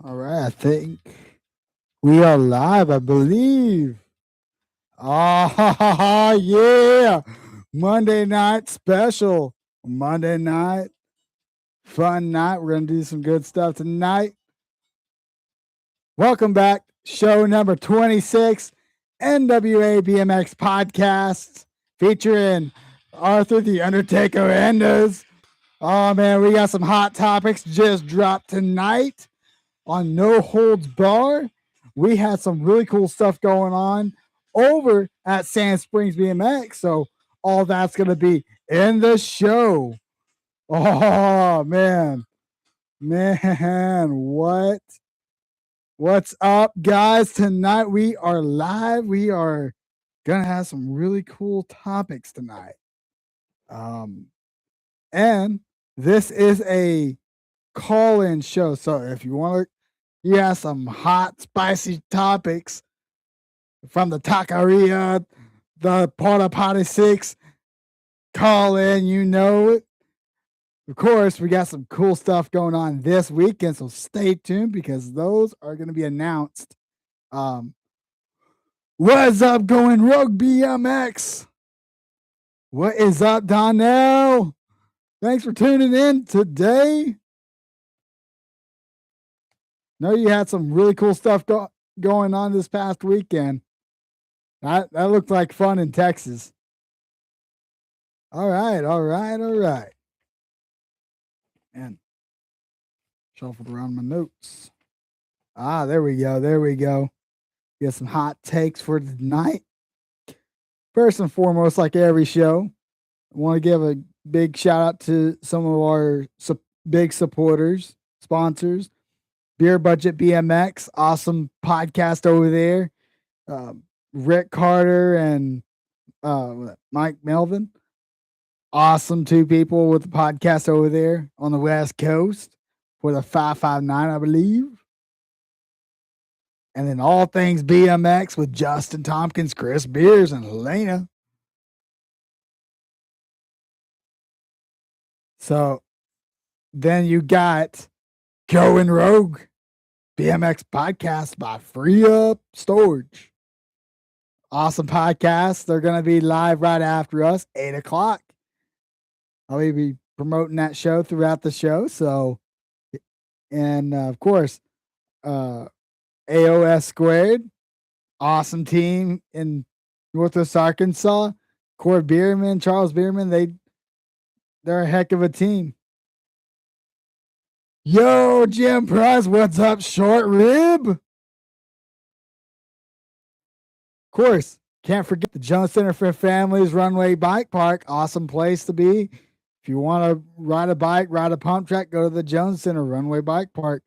All right, I think we are live, I believe. Ah, yeah. Monday night special. Monday night, fun night. We're going to do some good stuff tonight. Welcome back. Show number 26, NWA BMX Podcast, featuring Arthur the Undertaker Endos. Oh, man, we got some hot topics just dropped tonight on No Holds Bar. We had some really cool stuff going on over at Sand Springs BMX. So all that's going to be in the show. Oh, man. What's up, guys? Tonight we are live. We are going to have some really cool topics tonight. And this is a call-in show. So if you want to, you have some hot, spicy topics from the taqueria, the Porta Potty 6, call in, you know it. Of course, we got some cool stuff going on this weekend, so stay tuned because those are going to be announced. What's up, Going Rogue BMX? What is up, Donnell? Thanks for tuning in today. Know you had some really cool stuff going on this past weekend. That looked like fun in Texas. All right. And shuffled around my notes. There we go. Get some hot takes for tonight. First and foremost, like every show, I want to give a big shout out to some of our big supporters, sponsors. Beer Budget BMX, awesome podcast over there. Rick Carter and Mike Melvin, awesome two people with the podcast over there on the West Coast for the 559, I believe. And then All Things BMX with Justin Tompkins, Chris Beers, and Helena. So then you got Going Rogue BMX Podcast by Free Up Storage. Awesome podcast. They're going to be live right after us, 8 o'clock. I'll be promoting that show throughout the show. So, and of course, AOS Squared, awesome team in Northwest Arkansas. Corey Bierman, Charles Bierman, they're a heck of a team. Yo, Jim Price, what's up, Short Rib? Of course, can't forget the Jones Center for Families Runway Bike Park. Awesome place to be. If you want to ride a bike, ride a pump track, go to the Jones Center Runway Bike Park.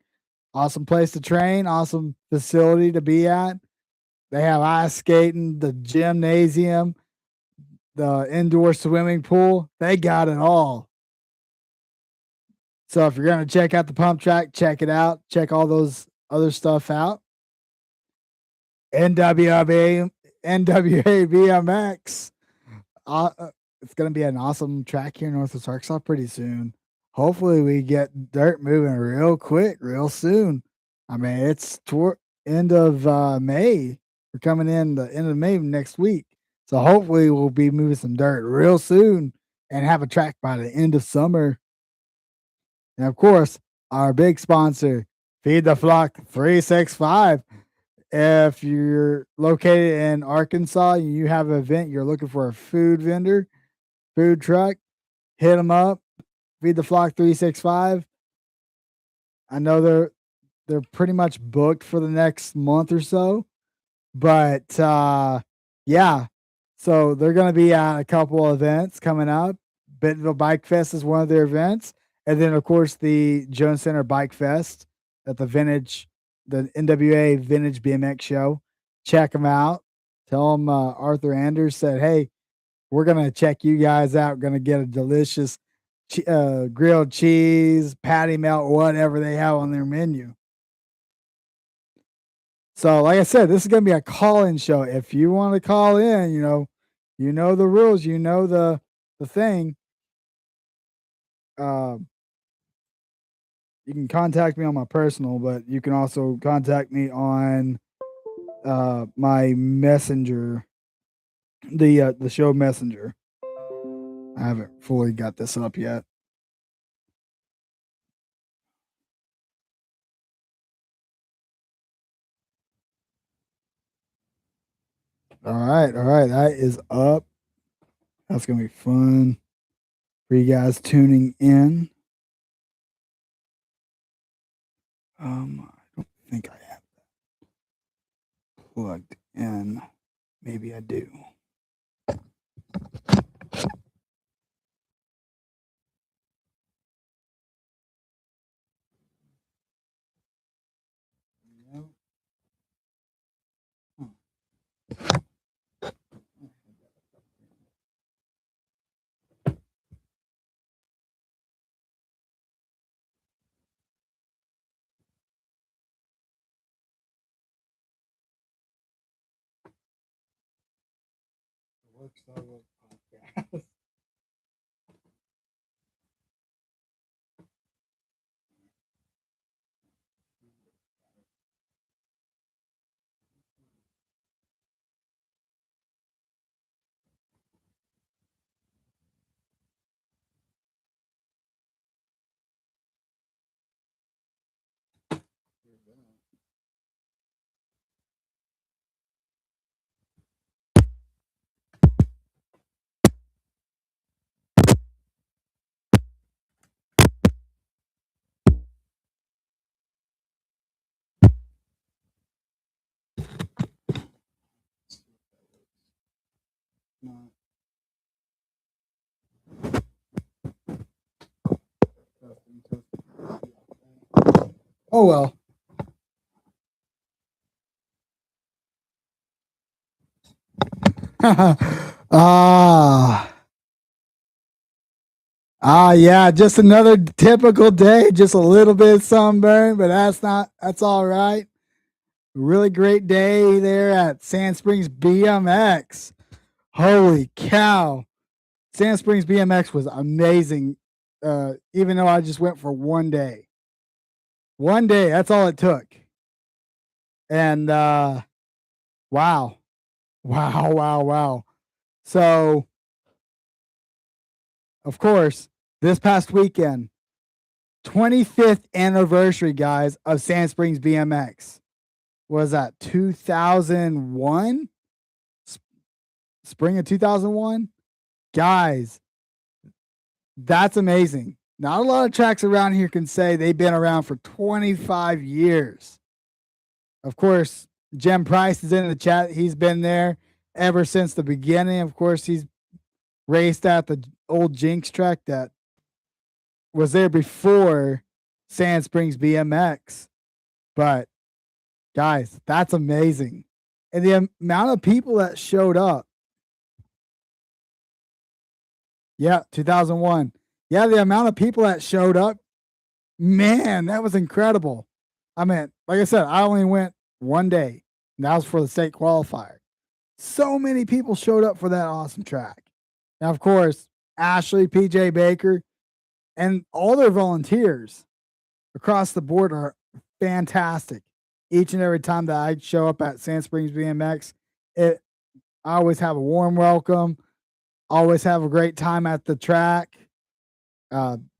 Awesome place to train, awesome facility to be at. They have ice skating, the gymnasium, the indoor swimming pool. They got it all. So if you're going to check out the pump track, check it out. Check all those other stuff out. NWA BMX. It's going to be an awesome track here in Northwest Arkansas pretty soon. Hopefully we get dirt moving real quick, real soon. I mean, it's toward end of May. We're coming in the end of May next week. So hopefully we'll be moving some dirt real soon and have a track by the end of summer. And of course, our big sponsor, Feed the Flock 365. If you're located in Arkansas and you have an event, you're looking for a food vendor, food truck. Hit them up. Feed the Flock 365. I know they're pretty much booked for the next month or so, but yeah. So they're going to be at a couple of events coming up. Bentonville Bike Fest is one of their events, and then of course the Jones Center Bike Fest at the NWA Vintage BMX Show. Check them out. Tell them Arthur Anders said, "Hey, we're gonna check you guys out. Gonna get a delicious grilled cheese, patty melt, whatever they have on their menu." So, like I said, this is gonna be a call-in show. If you want to call in, you know the rules, you know the thing. You can contact me on my personal, but you can also contact me on my messenger, the show messenger. I haven't fully got this up yet. All right, that is up. That's gonna be fun for you guys tuning in. I don't think I have that plugged in. Maybe I do. Podcast. Oh well. Yeah, just another typical day, just a little bit of sunburn, but that's all right. Really great day there at Sand Springs BMX. Holy cow. Sand Springs BMX was amazing. Even though I just went for one day. One day, that's all it took. And wow. Wow. So, of course, this past weekend, 25th anniversary, guys, of Sand Springs BMX. Was that 2001? Spring of 2001? Guys, that's amazing. Not a lot of tracks around here can say they've been around for 25 years. Of course, Jem Price is in the chat. He's been there ever since the beginning. Of course, he's raced at the old Jinx track that was there before Sand Springs BMX. But guys, that's amazing. And the amount of people that showed up. Yeah, 2001. Yeah, the amount of people that showed up, man, that was incredible. I mean, like I said, I only went one day, and that was for the state qualifier. So many people showed up for that awesome track. Now, of course, Ashley, PJ Baker, and all their volunteers across the board are fantastic. Each and every time that I show up at Sand Springs BMX, I always have a warm welcome. Always have a great time at the track.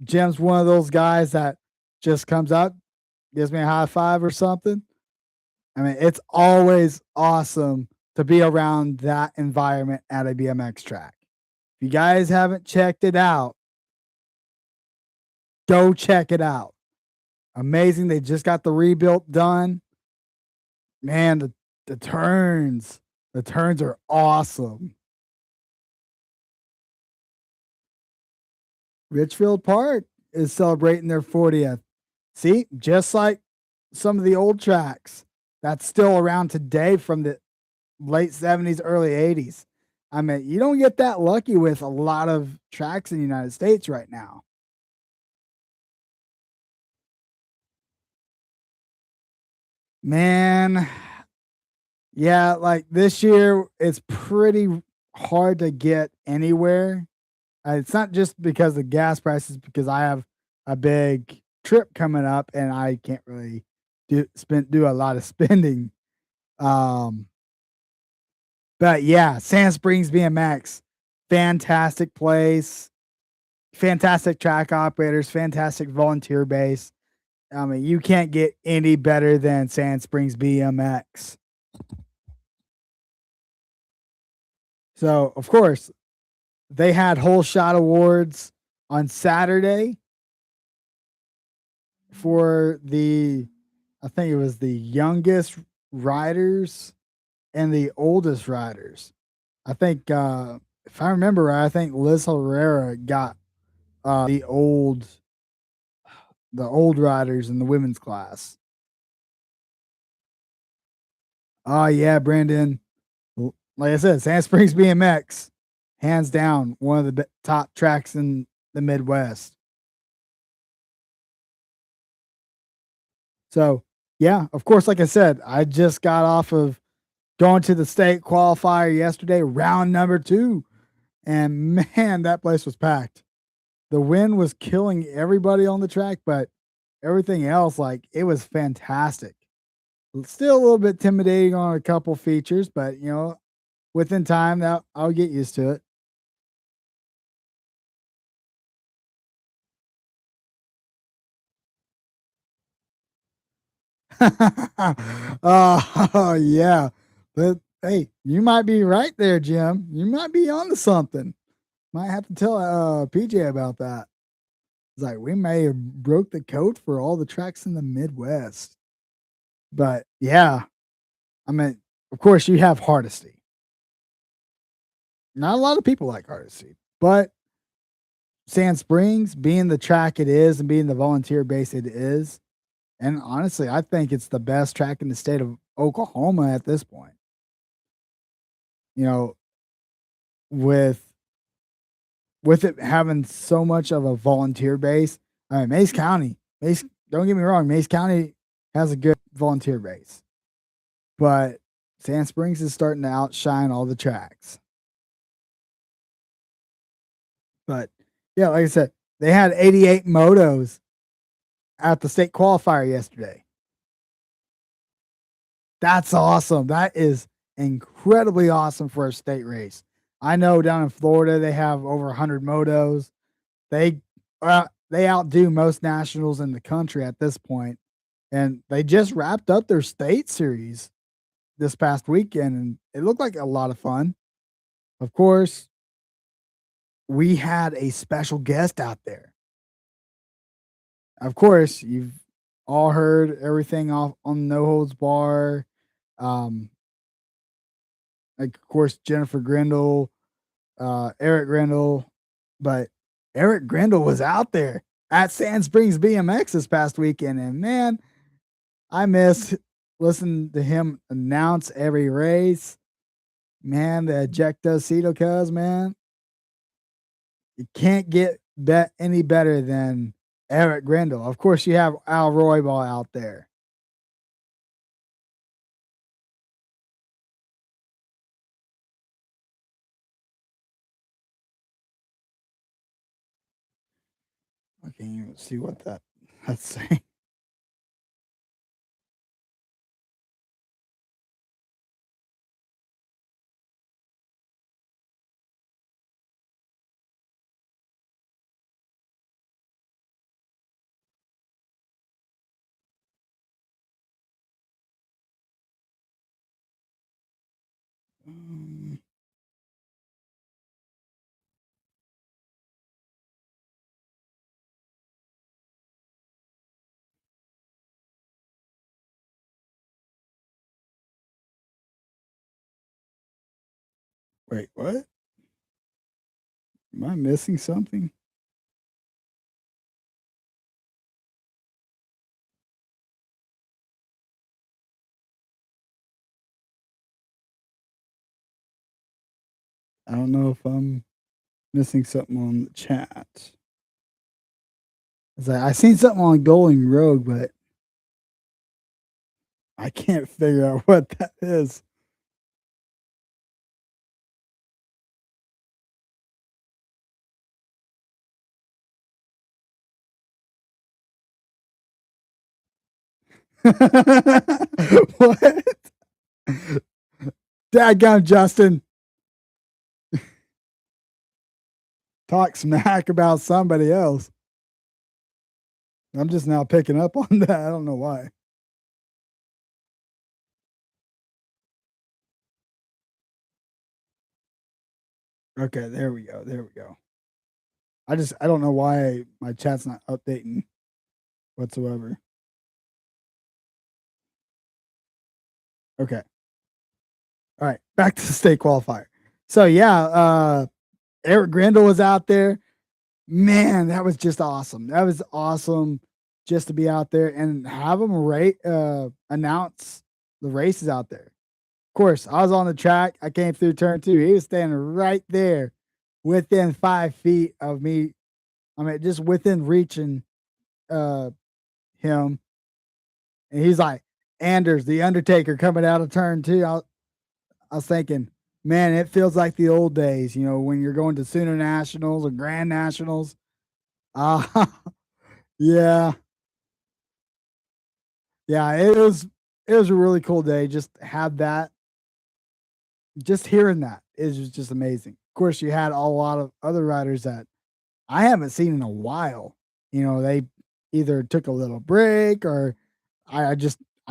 Jim's one of those guys that just comes up, gives me a high five or something. I mean, it's always awesome to be around that environment at a BMX track. If you guys haven't checked it out, go check it out. Amazing. They just got the rebuild done. Man, the turns, the turns are awesome. Richfield Park is celebrating their 40th. See, just like some of the old tracks that's still around today from the late 70s, early 80s. I mean, you don't get that lucky with a lot of tracks in the United States right now. Man, yeah, like this year, it's pretty hard to get anywhere. It's not just because of gas prices, because I have a big trip coming up and I can't really do a lot of spending. Um, but yeah, Sand Springs BMX, fantastic place, fantastic track operators, fantastic volunteer base. I mean, you can't get any better than Sand Springs BMX. So, of course, they had whole shot awards on Saturday for I think it was the youngest riders and the oldest riders. I think, if I remember right, I think Liz Herrera got the old riders in the women's class. Oh yeah, Brandon. Like I said, Sand Springs BMX, hands down, one of the top tracks in the Midwest. So yeah, of course, like I said, I just got off of going to the state qualifier yesterday, round number 2, and man, that place was packed. The wind was killing everybody on the track, but everything else, like it was fantastic. Still a little bit intimidating on a couple features, but within time that I'll get used to it. Oh yeah, but hey, you might be right there, Jim. You might be onto something. Might have to tell PJ about that. It's like we may have broke the code for all the tracks in the Midwest. But yeah, I mean, of course, you have Hardesty. Not a lot of people like Hardesty, but Sand Springs, being the track it is and being the volunteer base it is, and honestly, I think it's the best track in the state of Oklahoma at this point. You know, with it having so much of a volunteer base, I mean, Mace County, Mace. Don't get me wrong, Mace County has a good volunteer base, but Sand Springs is starting to outshine all the tracks. But yeah, like I said, they had 88 motos at the state qualifier yesterday. That's awesome. That is incredibly awesome for a state race. I know down in Florida they have over 100 motos. They outdo most nationals in the country at this point, and they just wrapped up their state series this past weekend, and it looked like a lot of fun. Of course, we had a special guest out there. Of course, you've all heard everything off on No Holds Bar. Um, like of course Jennifer Grindle, Eric Grindle, but Eric Grindle was out there at Sand Springs BMX this past weekend, and man, I miss listening to him announce every race. Man, the ejectocito cuz man, you can't get any better than Eric Grindle. Of course, you have Al Roybal out there. I can't even see what that's saying. Um, Wait, what? Am I missing something? I don't know if I'm missing something on the chat. I seen something on Golden Road, but I can't figure out what that is. What? Dadgum, Justin. Talk smack about somebody else. I'm just now picking up on that. I don't know why. Okay, there we go. There we go. I don't know why my chat's not updating whatsoever. Okay. All right. Back to the state qualifier. So yeah, Eric Grindle was out there. Man, that was just awesome. That was awesome just to be out there and have them announce the races out there. Of course, I was on the track. I came through turn 2. He was standing right there within 5 feet of me. I mean, just within reaching him. And he's like, Anders, the Undertaker coming out of turn 2. I was thinking, man, it feels like the old days, when you're going to Sooner Nationals or Grand Nationals. Yeah. Yeah, it was a really cool day. Just have that. Just hearing that is just amazing. Of course, you had a lot of other riders that I haven't seen in a while. They either took a little break or I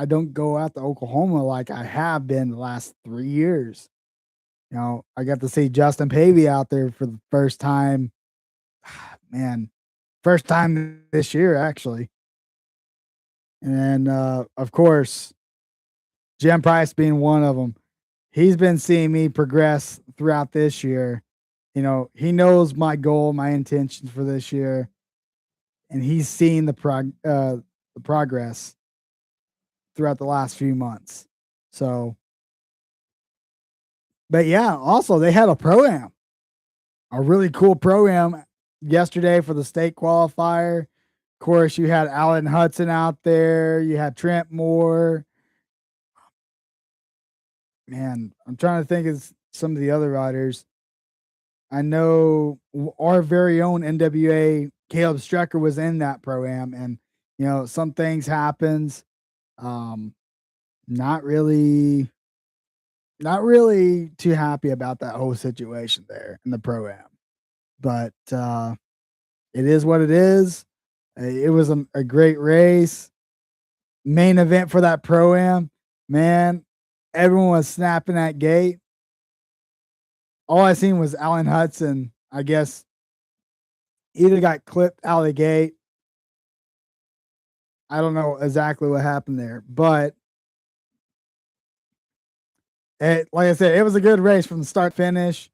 don't go out to Oklahoma like I have been the last 3 years. I got to see Justin Pavey out there for the first time. Man, first time this year actually. And of course, Jim Price being one of them. He's been seeing me progress throughout this year. He knows my goal, my intentions for this year, and he's seen the progress throughout the last few months. So, but yeah, also they had a really cool pro-am yesterday for the state qualifier. Of course, you had Alan Hudson out there. You had Trent Moore. Man, I'm trying to think of some of the other riders. I know our very own NWA Caleb Strecker was in that pro-am, and some things happens. Um, not really too happy about that whole situation there in the pro-am, but it is what it is. It was a great race. Main event for that pro-am, man. Everyone was snapping that gate. All I seen was Alan Hudson, I guess, either got clipped out of the gate. I don't know exactly what happened there, but like I said, it was a good race from the start finish.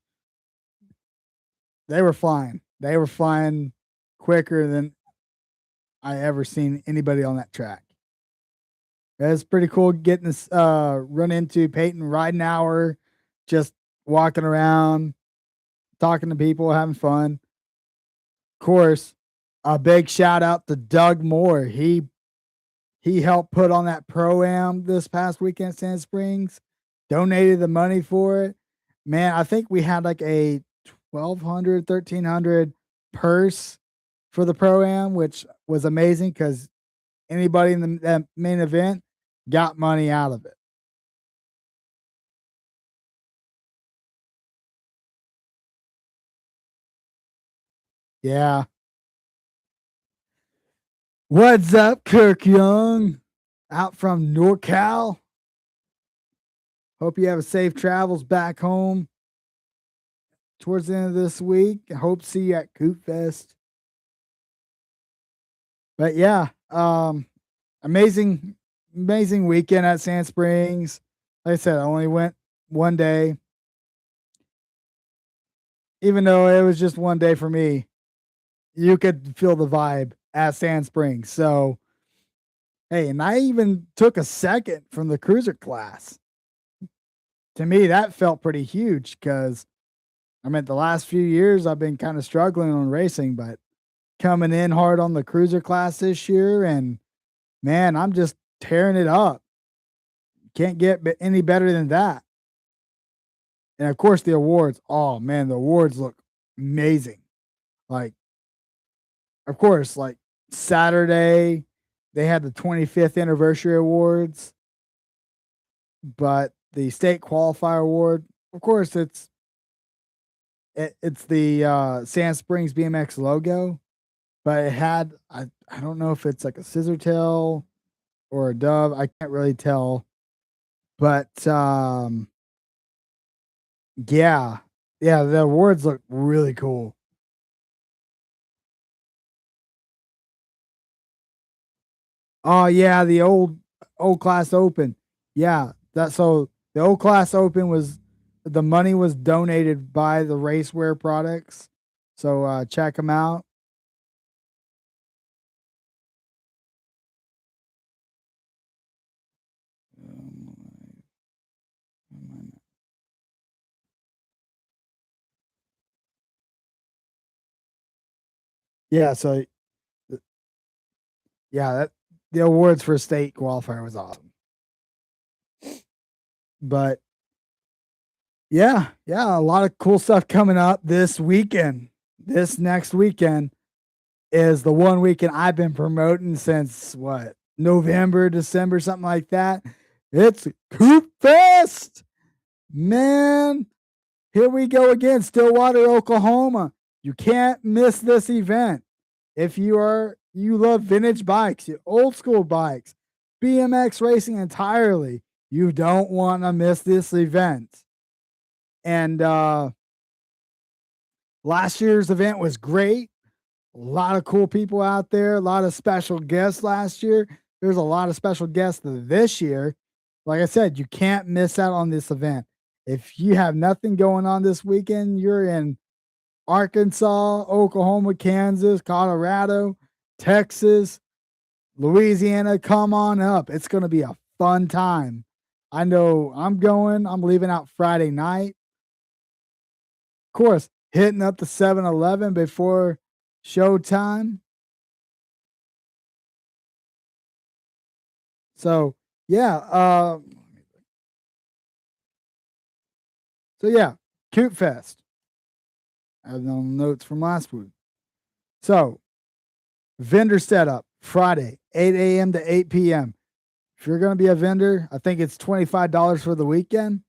They were flying. They were flying quicker than I ever seen anybody on that track. It was pretty cool getting this run into Peyton Ridenhour, just walking around, talking to people, having fun. Of course, a big shout out to Doug Moore. He helped put on that pro-am this past weekend at Sand Springs, donated the money for it. Man, I think we had like a 1,200, 1,300 purse for the pro-am, which was amazing because anybody in that main event got money out of it. Yeah. What's up, Kirk Young? Out from NorCal. Hope you have a safe travels back home towards the end of this week. I hope to see you at Coot Fest. But yeah, amazing weekend at Sand Springs. Like I said, I only went one day. even though it was just one day for me, you could feel the vibe at Sand Springs. So, hey, and I even took a second from the cruiser class. To me, that felt pretty huge because I mean, the last few years I've been kind of struggling on racing, but coming in hard on the cruiser class this year, and man, I'm just tearing it up. Can't get any better than that. And of course, the awards. Oh man, the awards look amazing. Like, of course, like Saturday, they had the 25th anniversary awards, but the state qualifier award, of course, it's the Sand Springs BMX logo, but it had I don't know if it's like a scissor tail or a dove. I can't really tell, but yeah, yeah, the awards look really cool. Oh yeah, the old class open. Yeah, that so the old class open was the money was donated by the racewear products. So check them out. Yeah, so yeah, the awards for state qualifier was awesome. But yeah, yeah, a lot of cool stuff coming up this weekend. This next weekend is the one weekend I've been promoting since what, November, December, something like that. It's Coop Fest. Man, here we go again, Stillwater, Oklahoma. You can't miss this event. If you love vintage bikes, old school bikes, BMX racing entirely, you don't want to miss this event. And last year's event was great. A lot of cool people out there, a lot of special guests last year. There's a lot of special guests this year. Like I said, you can't miss out on this event. If you have nothing going on this weekend, you're in Arkansas, Oklahoma, Kansas, Colorado, Texas, Louisiana, come on up. It's going to be a fun time. I know I'm going. I'm leaving out Friday night. Of course, hitting up the 7-Eleven before showtime. So, yeah, Coop Fest. I have no notes from last week. So, vendor setup Friday, 8 a.m. to 8 p.m. If you're going to be a vendor, I think it's $25 for the weekend.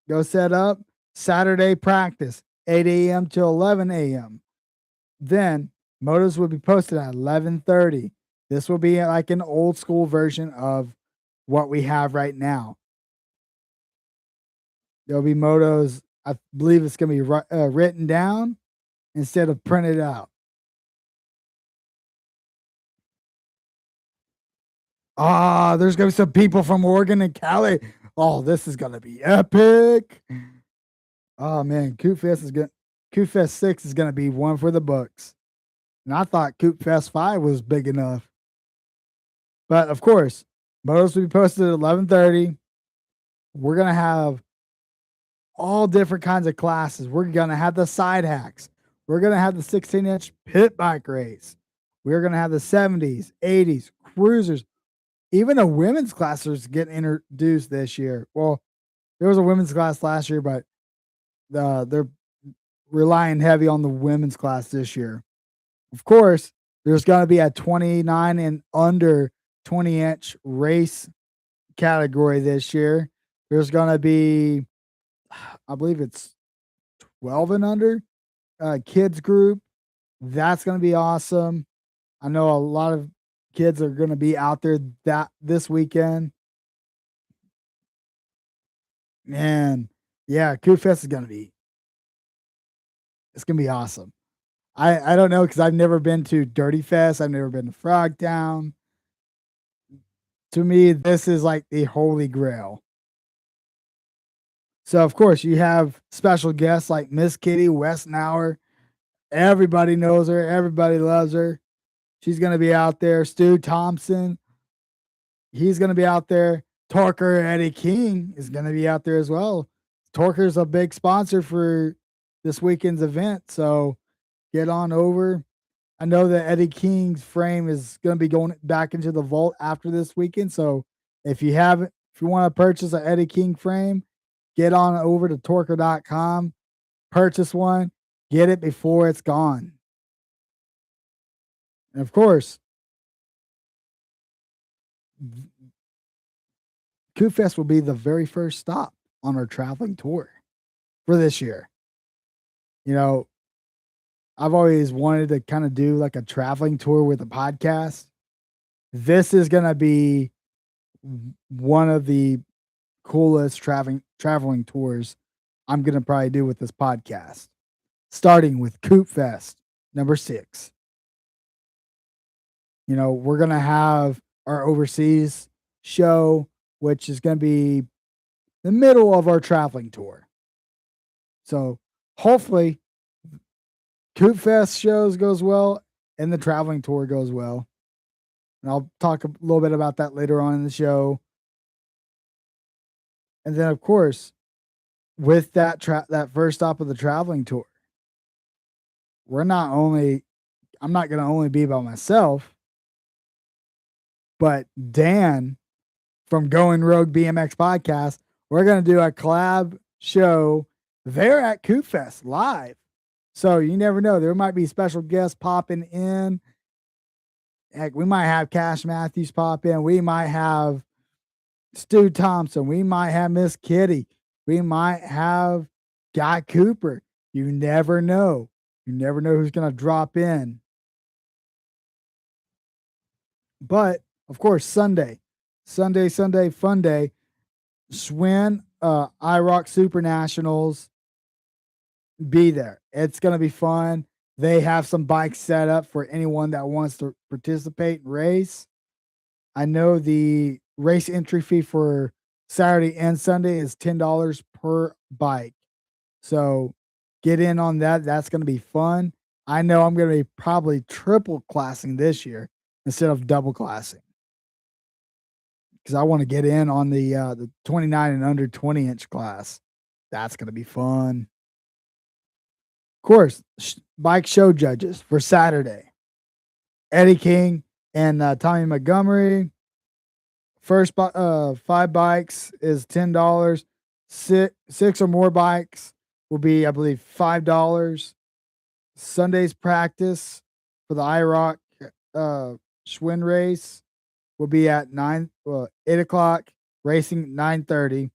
Go set up. Saturday practice, 8 a.m. to 11 a.m. Then motos will be posted at 11:30. This will be like an old school version of what we have right now. There'll be motos. I believe it's going to be written down instead of printed out. Ah, there's going to be some people from Oregon and Cali. Oh, this is going to be epic. Oh man, Coop Fest 6 is going to be one for the books. And I thought Coop Fest 5 was big enough. But of course, motos will be posted at 11:30. We're going to have all different kinds of classes. We're going to have the side hacks. We're going to have the 16-inch pit bike race. We're going to have the 70s, 80s, cruisers. Even a women's class is getting introduced this year. Well, there was a women's class last year, but they're relying heavy on the women's class this year. Of course, there's going to be a 29 and under 20-inch race category this year. There's going to be, I believe it's 12 and under kids group. That's going to be awesome. I know a lot of kids are going to be out there this weekend. Man, yeah, Coop Fest is going to be it's going to be awesome. I don't know because I've never been to Dirty Fest. I've never been to Frogtown. To me, this is like the holy grail. So, of course, you have special guests like Miss Kitty Westnauer. Everybody knows her. Everybody loves her. She's going to be out there. Stu Thompson, he's going to be out there. Torker Eddie King is going to be out there as well. Torker's a big sponsor for this weekend's event. So get on over. I know that Eddie King's frame is going to be going back into the vault after this weekend. So if you want to purchase an Eddie King frame, get on over to torker.com, purchase one, get it before it's gone. And of course, Coop Fest will be the very first stop on our traveling tour for this year. You know, I've always wanted to kind of do like a traveling tour with a podcast. This is going to be one of the coolest traveling tours I'm going to probably do with this podcast, starting with Coop Fest number 6. You know, we're going to have our overseas show, which is going to be the middle of our traveling tour. So hopefully Coop Fest shows goes well and the traveling tour goes well. And I'll talk a little bit about that later on in the show. And then, of course, with that first stop of the traveling tour, I'm not going to only be by myself, but Dan from Going Rogue BMX Podcast, we're going to do a collab show there at Coop Fest live. So you never know. There might be special guests popping in. Heck, we might have Cash Matthews pop in. We might have Stu Thompson. We might have Miss Kitty. We might have Guy Cooper. You never know. You never know who's going to drop in. But, of course, Sunday, fun day. Schwinn, iRock Super Nationals, be there. It's going to be fun. They have some bikes set up for anyone that wants to participate and race. I know the race entry fee for Saturday and Sunday is $10 per bike. So get in on that. That's going to be fun. I know I'm going to be probably triple classing this year instead of double classing, because I want to get in on the 29 and under 20-inch class. That's going to be fun. Of course, bike show judges for Saturday: Eddie King and Tommy Montgomery. First 5 bikes is $10. Six or more bikes will be, I believe, $5. Sunday's practice for the iRock Schwinn race will be at 8 o'clock. Racing 9:30.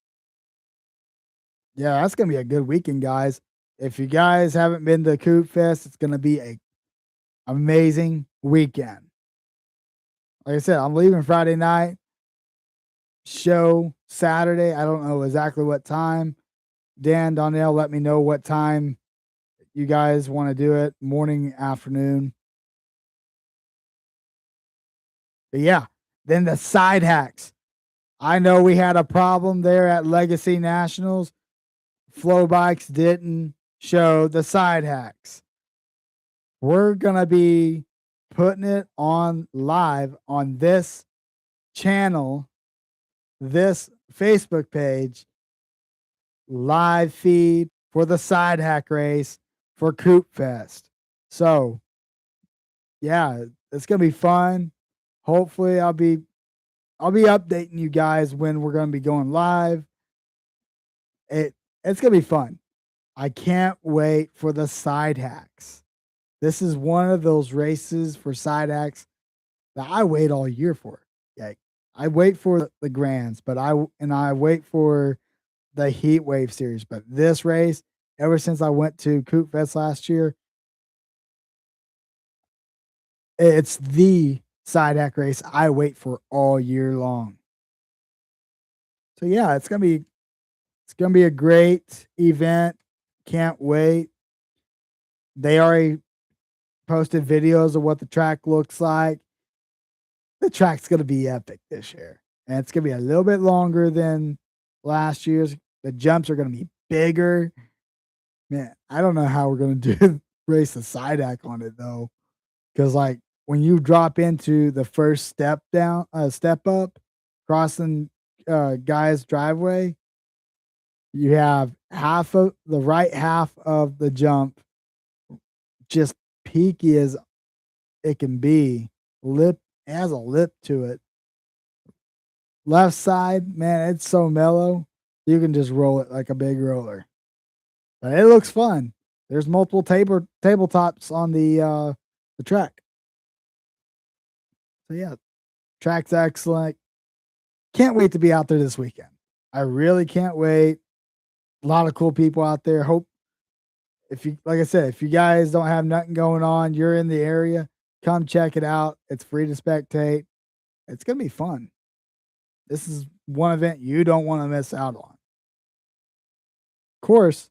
Yeah, that's gonna be a good weekend, guys. If you guys haven't been to Coop Fest, it's gonna be a amazing weekend. Like I said, I'm leaving Friday night. Show Saturday. I don't know exactly what time. Dan, Donnell, let me know what time you guys want to do it. Morning, afternoon. But yeah, then the side hacks. I know we had a problem there at Legacy Nationals. Flow Bikes didn't show the side hacks. We're going to be putting it on live on this channel, this Facebook page, live feed for the side hack race for Coop Fest. So, yeah, it's going to be fun. Hopefully I'll be updating you guys when we're going to be going live. It's going to be fun. I can't wait for the side hacks. This is one of those races for side hacks that I wait all year for. Yeah, I wait for the Grands, but I wait for the Heat Wave series. But this race, ever since I went to Coop Fest last year, it's the side hack race I wait for all year long. So yeah, it's gonna be a great event. Can't wait. They already posted videos of what the track looks like. The track's gonna be epic this year, and it's gonna be a little bit longer than last year's. The jumps are going to be bigger. Man, I don't know how we're going to do race the side act on it though, because like when you drop into the first step up, crossing guy's driveway, you have half of the right half of the jump just peaky as it can be. Lip it has a lip to it. Left side, man, it's so mellow. You can just roll it like a big roller. But it looks fun. There's multiple tabletops on the track. So yeah, track's excellent. Can't wait to be out there this weekend. I really can't wait. A lot of cool people out there. Hope if you like I said, if you guys don't have nothing going on, you're in the area, come check it out. It's free to spectate. It's gonna be fun. This is one event you don't want to miss out on. Of course,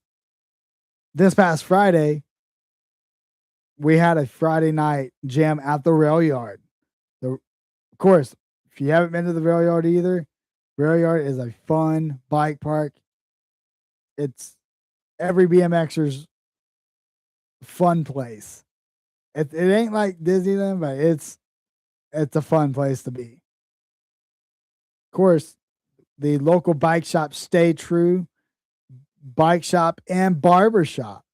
this past Friday, we had a Friday night jam at the rail yard. Of course, if you haven't been to the rail yard either, rail yard is a fun bike park. It's every BMXer's fun place. It ain't like Disneyland, but it's a fun place to be. Of course, the local bike shop Stay True, bike shop and barber shop.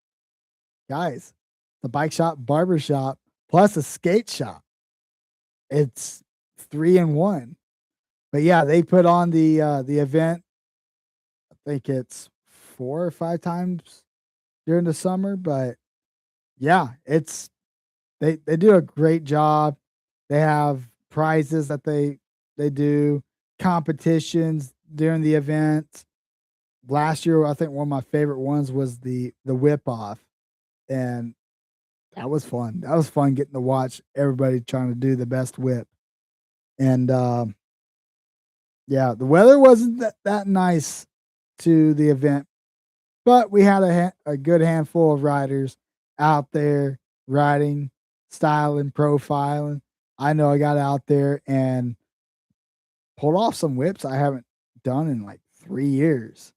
Guys, the bike shop, barber shop, plus a skate shop. It's 3 in 1. But yeah, they put on the event. I think it's 4 or 5 times during the summer, but yeah, it's they do a great job. They have prizes that they do, competitions during the event. Last year, I think one of my favorite ones was the whip off, and that was fun. That was fun getting to watch everybody trying to do the best whip. And yeah, the weather wasn't that nice to the event, but we had a good handful of riders out there riding, styling, profiling. I know I got out there and pulled off some whips I haven't done in like 3 years.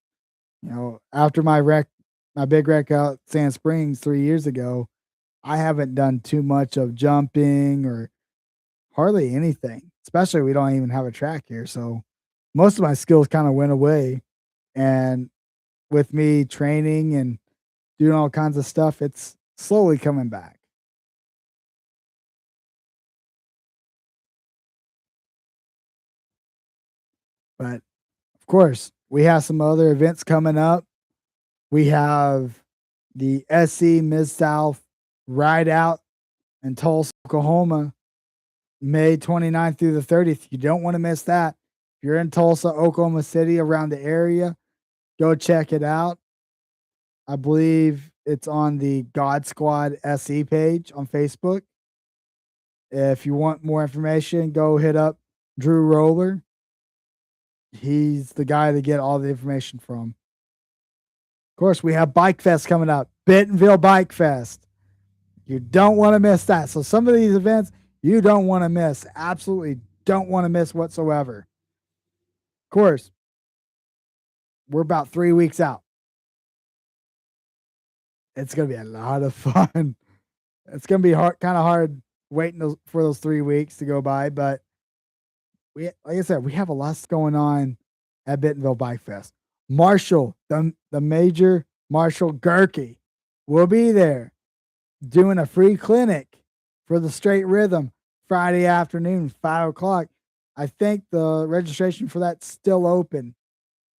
You know, after my big wreck out Sand Springs 3 years ago, I haven't done too much of jumping or hardly anything. Especially we don't even have a track here, so most of my skills kind of went away. And with me training and doing all kinds of stuff, it's slowly coming back. But of course, we have some other events coming up. We have the SC Mid South Ride Out in Tulsa, Oklahoma, May 29th through the 30th. You don't want to miss that. If you're in Tulsa, Oklahoma City, around the area, go check it out. I believe it's on the God Squad SE page on Facebook. If you want more information, go hit up Drew Roller. He's the guy to get all the information from. Of course, we have Bike Fest coming up, Bentonville Bike Fest. You don't want to miss that. So some of these events you don't want to miss. Absolutely don't want to miss whatsoever. Of course, we're about 3 weeks out. It's going to be a lot of fun. It's going to be kind of hard waiting for those 3 weeks to go by, but like I said, we have a lot going on at Bentonville Bike Fest. Marshall, the major Marshall Gerke, will be there doing a free clinic for the Straight Rhythm Friday afternoon, 5:00. I think the registration for that's still open.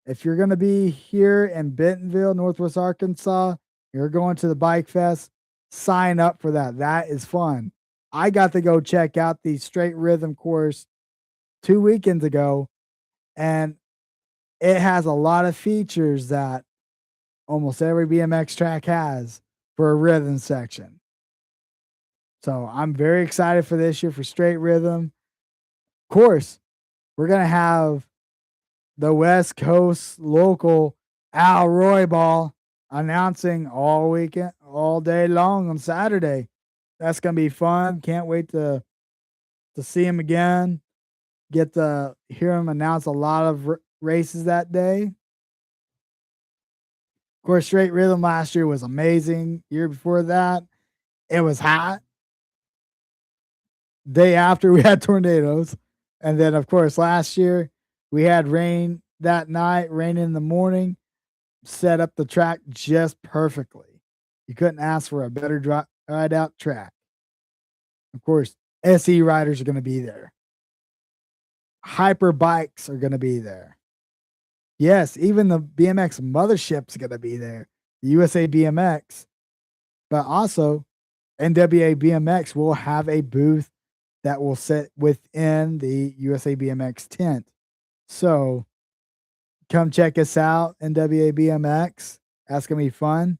If you're going to be here in Bentonville, Northwest Arkansas, you're going to the Bike Fest, sign up for that. That is fun. I got to go check out the Straight Rhythm course 2 weekends ago, and it has a lot of features that almost every BMX track has for a rhythm section. So I'm very excited for this year for Straight Rhythm. Of course, we're going to have the West Coast local Al Roybal announcing all weekend, all day long on Saturday. That's going to be fun. Can't wait to see him again. Get to hear him announce a lot of races that day. Of course, Straight Rhythm last year was amazing. Year before that, it was hot. Day after, we had tornadoes. And then, of course, last year, we had rain that night, rain in the morning, set up the track just perfectly. You couldn't ask for a better ride out track. Of course, SE riders are going to be there. Hyper bikes are going to be there. Yes, even the BMX mothership's going to be there. The USA BMX, but also NWA BMX will have a booth that will sit within the USA BMX tent. So come check us out, NWA BMX. That's going to be fun.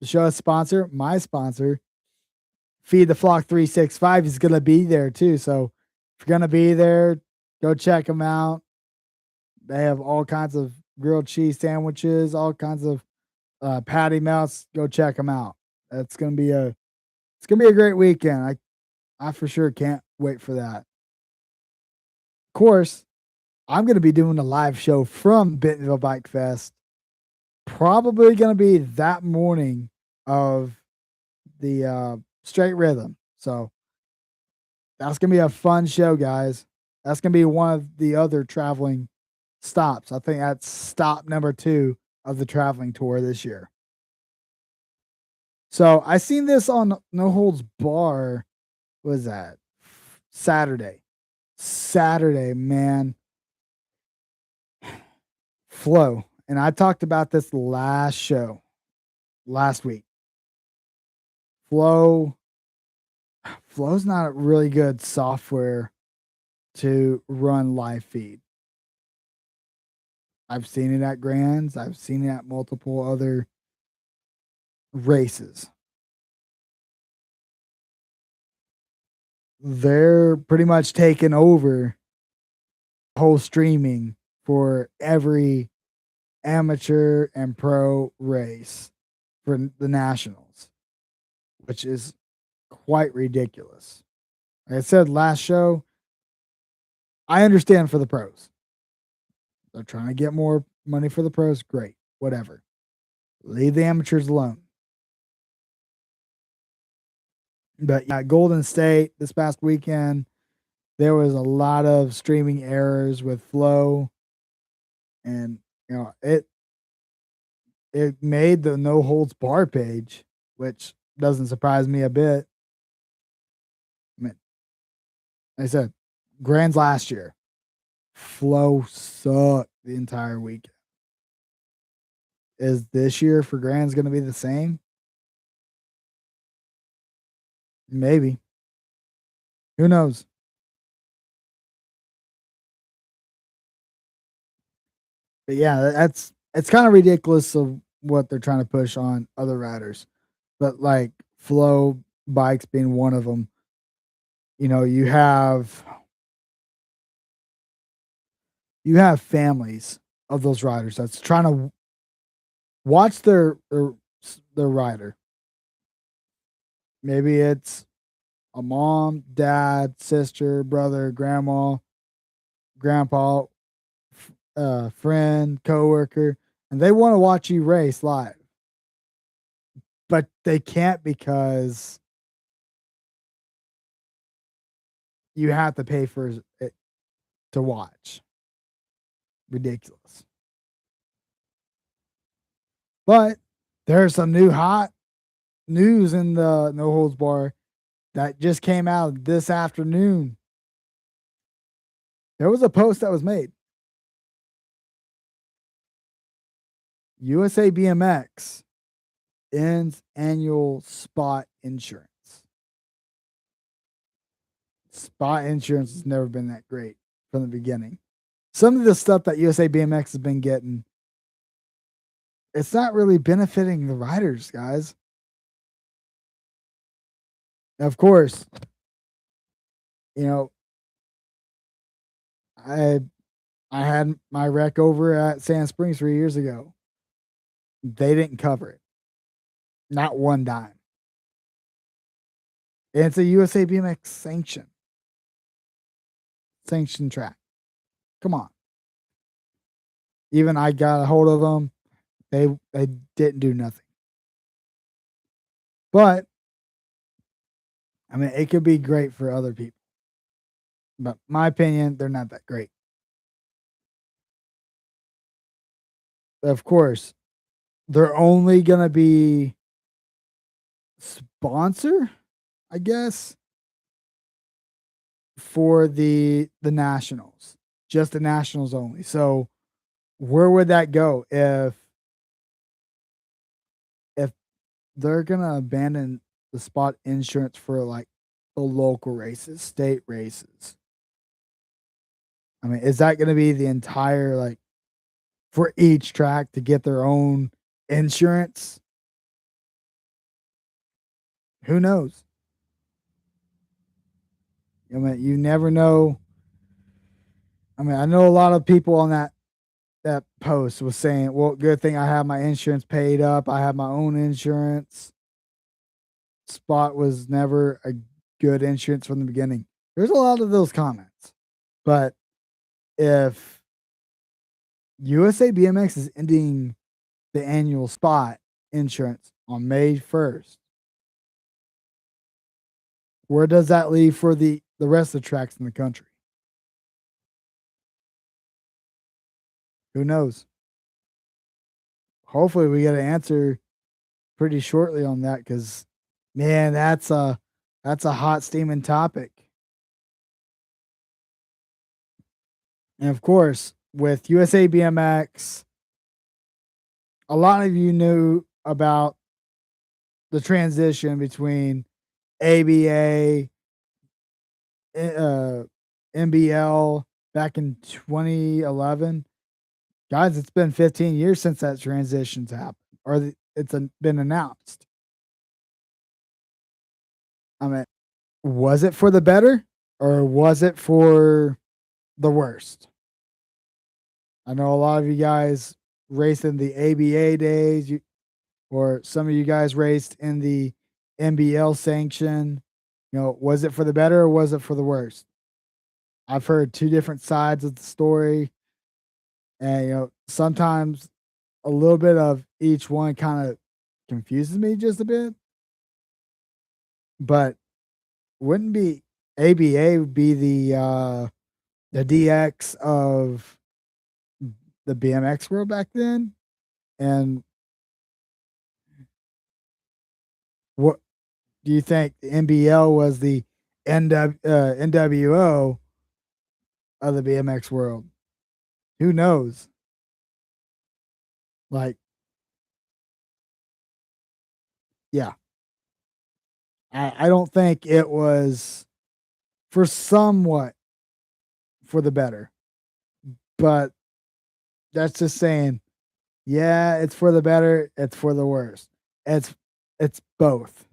The show's sponsor, my sponsor, Feed the Flock 365 is going to be there too. So if you're going to be there, go check them out. They have all kinds of grilled cheese sandwiches, all kinds of patty melts. Go check them out. It's going to be a great weekend. I for sure can't wait for that. Of course, I'm going to be doing a live show from Bentonville Bike Fest. Probably going to be that morning of the Straight Rhythm. So that's going to be a fun show, guys. That's going to be one of the other traveling stops. I think that's stop number 2 of the traveling tour this year. So I seen this on No Holds Bar. What was that? Saturday, man. Flow. And I talked about this last week. Flow's not a really good software to run live feed. I've seen it at Grands. I've seen it at multiple other races. They're pretty much taking over whole streaming for every amateur and pro race for the nationals, which is quite ridiculous. Like I said last show, I understand for the pros. They're trying to get more money for the pros. Great, whatever. Leave the amateurs alone. But yeah, Golden State this past weekend, there was a lot of streaming errors with Flow, and it made the No Holds Bar page, which doesn't surprise me a bit. I mean, like I said, Grands last year, Flow sucked the entire weekend. Is this year for Grands going to be the same? Maybe. Who knows? But yeah, it's kind of ridiculous of what they're trying to push on other riders. But like Flow bikes being one of them, you have families of those riders that's trying to watch their rider. Maybe it's a mom, dad, sister, brother, grandma, grandpa, friend, coworker, and they want to watch you race live. But they can't because you have to pay for it to watch. Ridiculous. But there's some new hot news in the No Holds Bar that just came out this afternoon. There was a post that was made. USA BMX ends annual spot insurance. Spot insurance has never been that great from the beginning. Some of the stuff that USA BMX has been getting, it's not really benefiting the riders, guys. Of course, I had my wreck over at Sand Springs 3 years ago. They didn't cover it. Not one dime. And it's a USA BMX sanctioned track. Come on. Even I got a hold of them. They didn't do nothing. But I mean, it could be great for other people. But my opinion, they're not that great. Of course, they're only gonna be sponsor, I guess, for the nationals, just the nationals only. So where would that go if they're gonna abandon the spot insurance for like the local races, state races? I mean, is that gonna be the entire like for each track to get their own insurance? Who knows? I mean, you never know. I mean, I know a lot of people on that post was saying, "Well, good thing I have my insurance paid up. I have my own insurance." Spot was never a good insurance from the beginning. There's a lot of those comments, but if USA BMX is ending the annual spot insurance on May 1st, where does that leave for the rest of the tracks in the country? Who knows? Hopefully, we get an answer pretty shortly on that because, man, that's a hot steaming topic. And of course, with USA BMX, a lot of you knew about the transition between ABA, uh, NBL back in 2011. Guys, it's been 15 years since that transition's happened, or been announced. I mean, was it for the better or was it for the worst? I know a lot of you guys raced in the ABA days, or some of you guys raced in the NBL sanction. Was it for the better or was it for the worst? I've heard two different sides of the story, and sometimes a little bit of each one kind of confuses me just a bit. But wouldn't be ABA be the DX of the BMX world back then? And what do you think the NBL was the NWO of the BMX world? Who knows? Like, yeah, I don't think it was for somewhat for the better, but that's just saying, yeah, it's for the better, it's for the worse. It's both.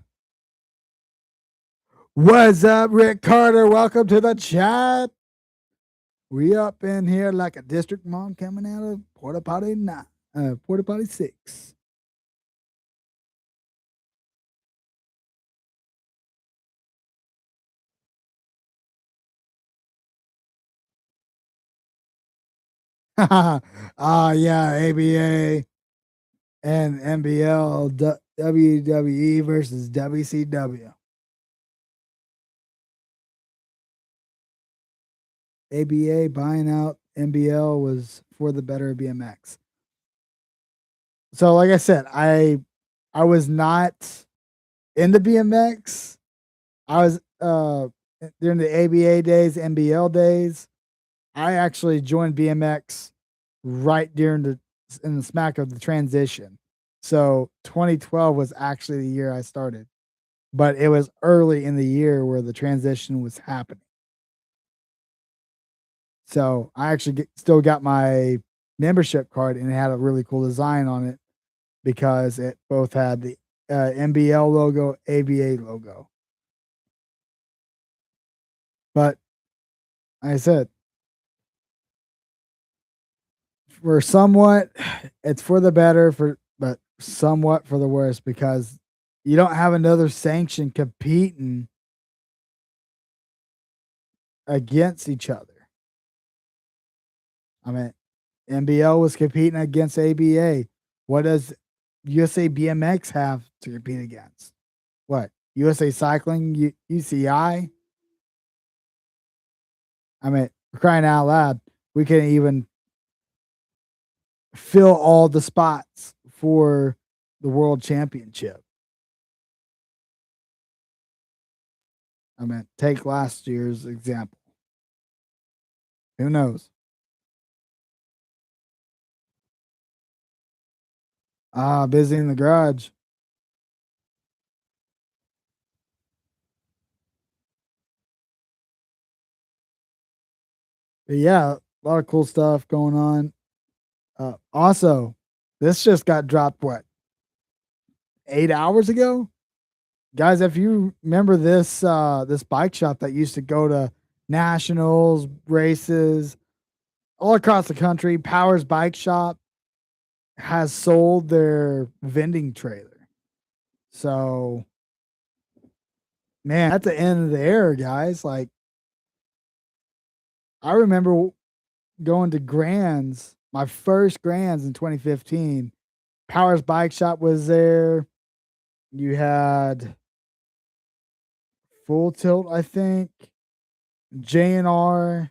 What's up, Rick Carter? Welcome to the chat. We up in here like a district mom coming out of Porta Potty 6. Yeah, ABA and NBL, WWE versus WCW. ABA buying out NBL was for the better of BMX. So, like I said, I was not into BMX. I was during the ABA days, NBL days. I actually joined BMX right during in the smack of the transition. So 2012 was actually the year I started, but it was early in the year where the transition was happening. So I actually still got my membership card and it had a really cool design on it because it both had the NBL logo, ABA logo. But like I said, for somewhat, it's for the better, but somewhat for the worse because you don't have another sanction competing against each other. I mean, NBL was competing against ABA. What does USA BMX have to compete against? What? USA Cycling, UCI? I mean, we're crying out loud. We can't even fill all the spots for the world championship. I mean, take last year's example. Who knows? Busy in the garage. But yeah, a lot of cool stuff going on. Also, this just got dropped, what, 8 hours ago? Guys, if you remember this bike shop that used to go to nationals, races all across the country, Powers Bike Shop has sold their vending trailer. So, man, at the end of the era, guys. Like, I remember going to Grands, my first Grands in 2015. Powers Bike Shop was there. You had Full Tilt, I think, J&R.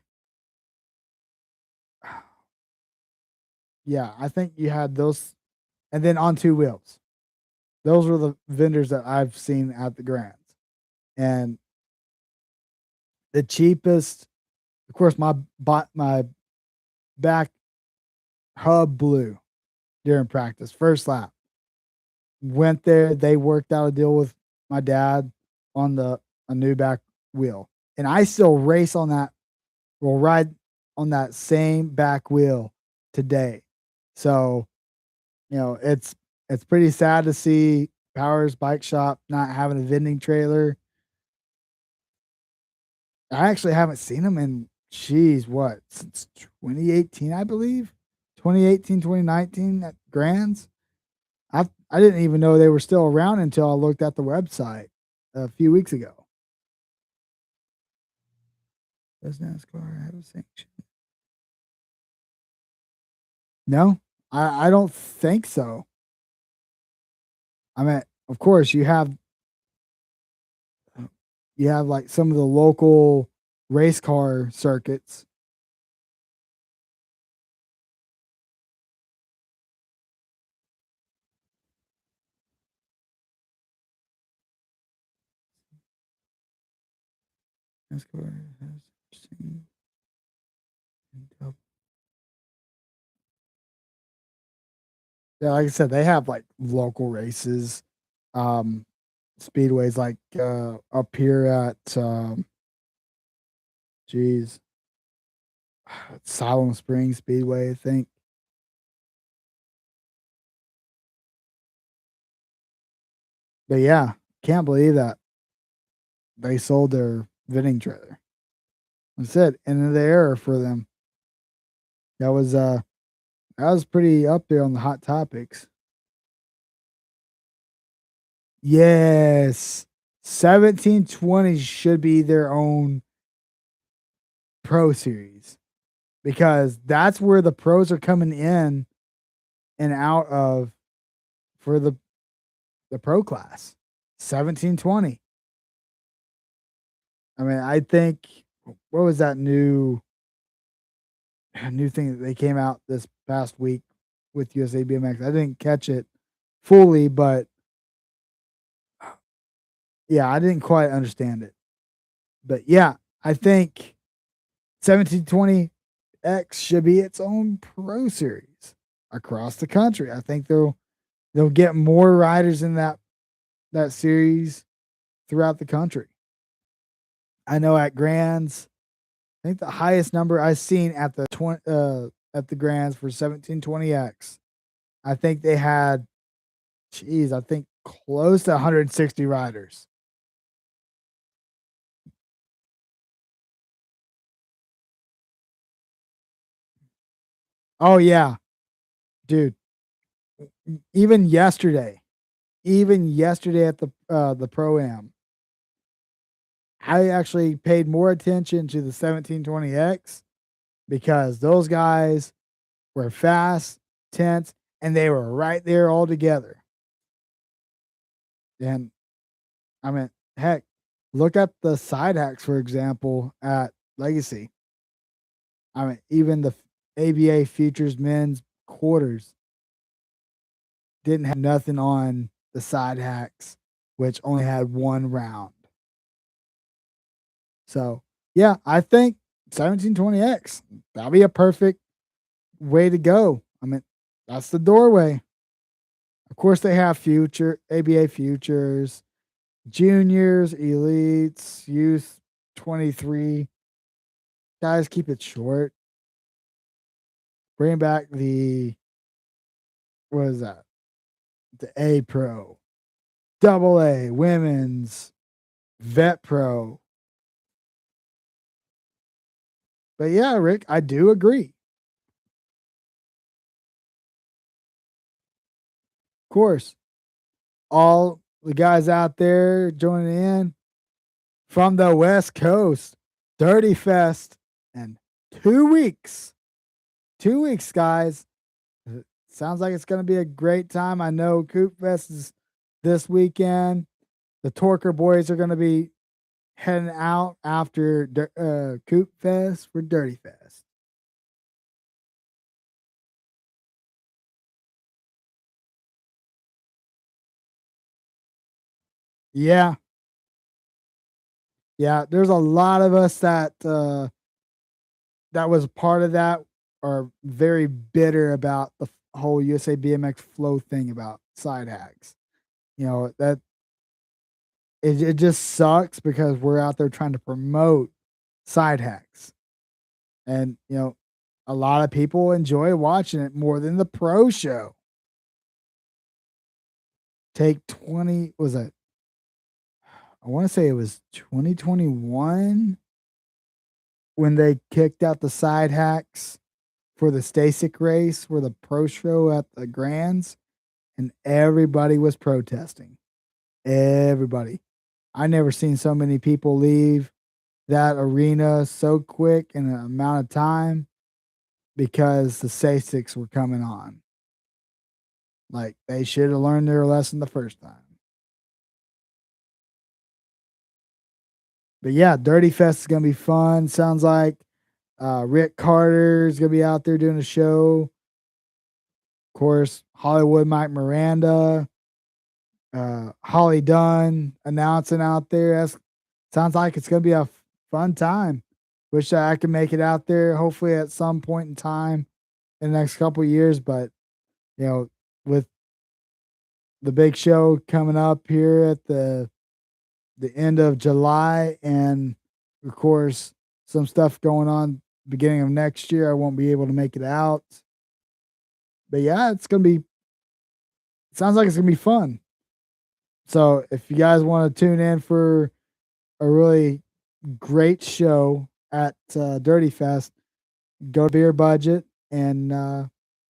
Yeah, I think you had those, and then On Two Wheels. Those were the vendors that I've seen at the Grands. And the cheapest, of course, my back hub blew during practice. First lap. Went there, they worked out a deal with my dad on a new back wheel. And I still race on that, will ride on that same back wheel today. So, it's pretty sad to see Powers Bike Shop not having a vending trailer. I actually haven't seen them in, what, since 2018, I believe? 2018, 2019 at Grands. I didn't even know they were still around until I looked at the website a few weeks ago. Does NASCAR have a sanction? No, I don't think so. I mean, of course, you have like some of the local race car circuits. NASCAR has seen. Yeah, like I said, they have like local races, um, speedways like up here at geez, Siloam Springs Speedway, I think. But yeah, can't believe that they sold their vending trailer. I said, end of the era for them. That was pretty up there on the hot topics. Yes. 1720 should be their own pro series because that's where the pros are coming in and out of for the pro class. 1720. I mean, I think what was that new thing that they came out this past week with USA BMX? I didn't catch it fully, but yeah, I didn't quite understand it. But yeah, I think 1720X should be its own pro series across the country. I think they'll get more riders in that series throughout the country. I know at Grands, I think the highest number I've seen at the Grands for 1720X, I think they had, I think close to 160 riders. Oh yeah, dude. Even yesterday, at the pro am, I actually paid more attention to the 1720X because those guys were fast, tense, and they were right there all together. And I mean, heck, look at the side hacks, for example, at Legacy. I mean, even the ABA Futures men's quarters didn't have nothing on the side hacks, which only had one round. So, yeah, I think 1720X, that'll be a perfect way to go. I mean, that's the doorway. Of course, they have ABA futures, juniors, elites, youth 23. Guys, keep it short. Bring back what is that? The A Pro, Double A, women's, Vet Pro. But yeah, Rick, I do agree. Of course, all the guys out there joining in from the West Coast, Dirty Fest, and 2 weeks. 2 weeks, guys. Sounds like it's going to be a great time. I know Coop Fest is this weekend. The Torker boys are going to be heading out after Coop Fest for Dirty Fest. Yeah. Yeah, there's a lot of us that was part of that are very bitter about the whole USA BMX flow thing about side hacks. You know, that it just sucks because we're out there trying to promote side hacks. And, you know, a lot of people enjoy watching it more than the pro show. Take 20, was it? I want to say it was 2021 when they kicked out the side hacks for the Stasic race for the pro show at the Grands, and everybody was protesting. Everybody. I never seen so many people leave that arena so quick in an amount of time because the Stasics were coming on. Like they should have learned their lesson the first time. But yeah, Dirty Fest is gonna be fun. Sounds like Rick Carter is gonna be out there doing a show. Of course, Hollywood Mike Miranda, Holly Dunn announcing out there. Sounds like it's gonna be a fun time. Wish I could make it out there. Hopefully, at some point in time in the next couple of years. But you know, with the big show coming up here at the end of July, and of course, some stuff going on beginning of next year, I won't be able to make it out. But yeah, it sounds like it's gonna be fun. So if you guys want to tune in for a really great show at Dirty Fest, go to Beer Budget, and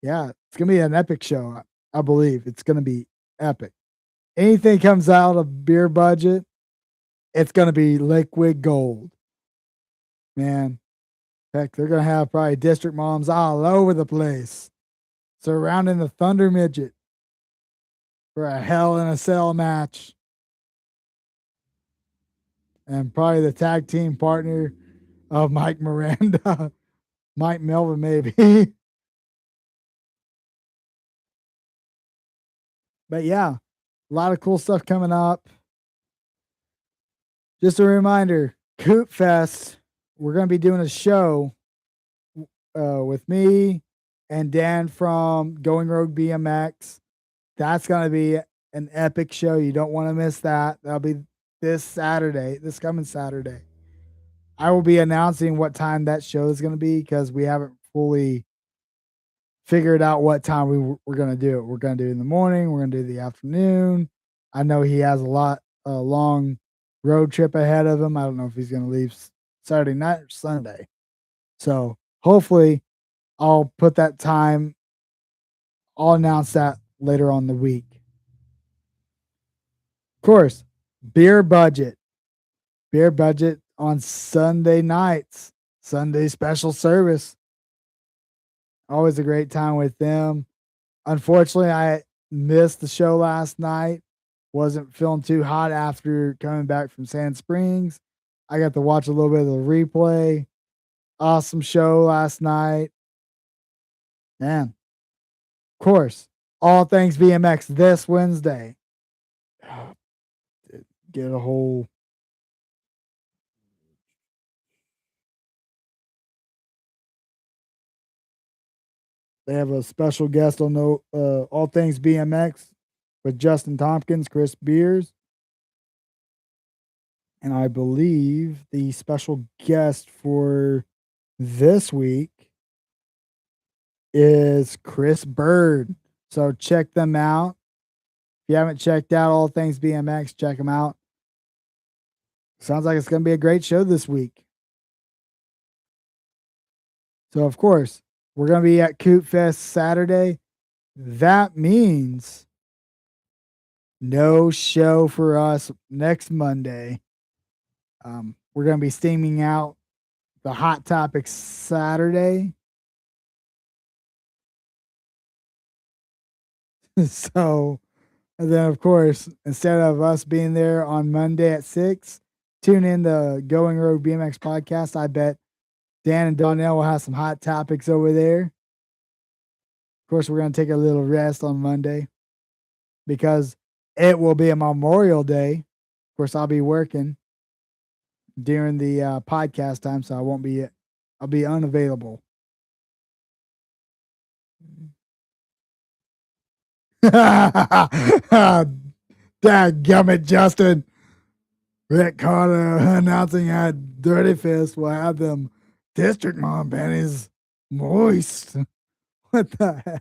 yeah, it's gonna be an epic show. I believe it's gonna be epic. Anything comes out of Beer Budget, it's gonna be liquid gold, man. Heck, they're gonna have probably district moms all over the place surrounding the Thunder Midget for a Hell in a Cell match. And probably the tag team partner of Mike Miranda, Mike Melvin, maybe. But yeah, a lot of cool stuff coming up. Just a reminder, Coop Fest, we're going to be doing a show with me and Dan from Going Rogue BMX. That's going to be an epic show. You don't want to miss that. That'll be this coming Saturday. I will be announcing what time that show is going to be because we haven't fully figured out what time we're going to do it. We're going to do it in the morning. We're going to do the afternoon. I know he has a long road trip ahead of him. I don't know if he's going to leave Saturday night or Sunday. So hopefully I'll put that time. I'll announce that later on the week. Of course, beer budget on Sunday nights, Sunday special service. Always a great time with them. Unfortunately, I missed the show last night. Wasn't feeling too hot after coming back from Sand Springs. I got to watch a little bit of the replay. Awesome show last night. Man, of course, all things BMX this Wednesday. Get a whole. They have a special guest on the All Things BMX with Justin Tompkins, Chris Beers, and I believe the special guest for this week is Chris Bird. So check them out. If you haven't checked out All Things BMX, check them out. Sounds like it's going to be a great show this week. So, of course, we're going to be at Coop Fest Saturday. That means no show for us next Monday. We're going to be steaming out the Hot Topics Saturday. So, and then, of course, instead of us being there on Monday at 6, tune in the Going Rogue BMX podcast. I bet Dan and Donnell will have some hot topics over there. Of course, we're going to take a little rest on Monday because it will be a Memorial Day. Of course, I'll be working during the podcast time, so I'll be unavailable. Dadgummit, Justin. Rick Carter announcing at Dirty Fist will have them District Mom panties moist. What the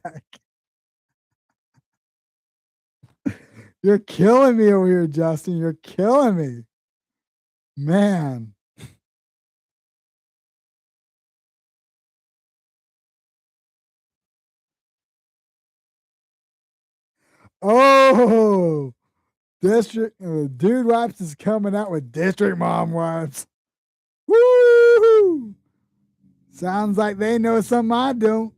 heck? You're killing me over here, Justin. You're killing me. Man. Oh, Dude Wipes is coming out with District Mom Wipes. Woo! Sounds like they know something I don't.